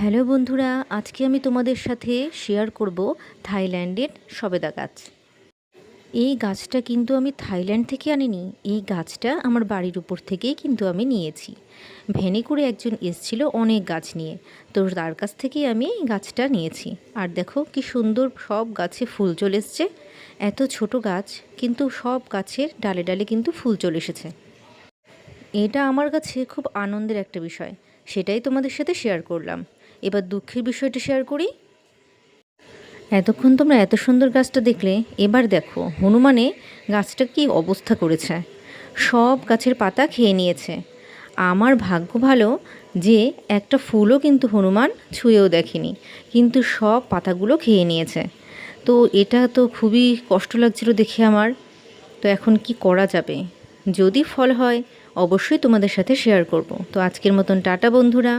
Hello বন্ধুরা, আজকে আমি তোমাদের সাথে শেয়ার করব থাইল্যান্ডের সবেদা গাছ। এই গাছটা কিন্তু আমি থাইল্যান্ড থেকে আনিনি, এই গাছটা আমার বাড়ির উপর থেকেই কিন্তু আমি নিয়েছি। ভ্যানে করে একজন এসেছিল অনেক গাছ নিয়ে, তো তার কাছ থেকেই আমি এই গাছটা নিয়েছি। আর দেখো কি সুন্দর সব গাছে ফুল চলে এসছে। এত ছোট গাছ কিন্তু সব গাছের ডালে ডালে কিন্তু ফুল চলে এসেছে। এটা আমার কাছে খুব আনন্দের একটা বিষয়, সেটাই তোমাদের সাথে শেয়ার করলাম। এবার দুঃখের বিষয়টা শেয়ার করি। এতক্ষণ তোমরা এত সুন্দর গাছটা দেখলে, এবার দেখো হনুমানে গাছটা কি অবস্থা করেছে। সব গাছের পাতা খেয়ে নিয়েছে। আমার ভাগ্য ভালো যে একটা ফুলও কিন্তু হনুমান ছুঁয়েও দেখেনি, কিন্তু সব পাতাগুলো খেয়ে নিয়েছে। তো এটা তো খুবই কষ্ট লাগছিল দেখে আমার। তো এখন কি করা যাবে? যদি ফল হয় অবশ্যই তোমাদের সাথে শেয়ার করব। তো আজকের মতন টাটা বন্ধুরা।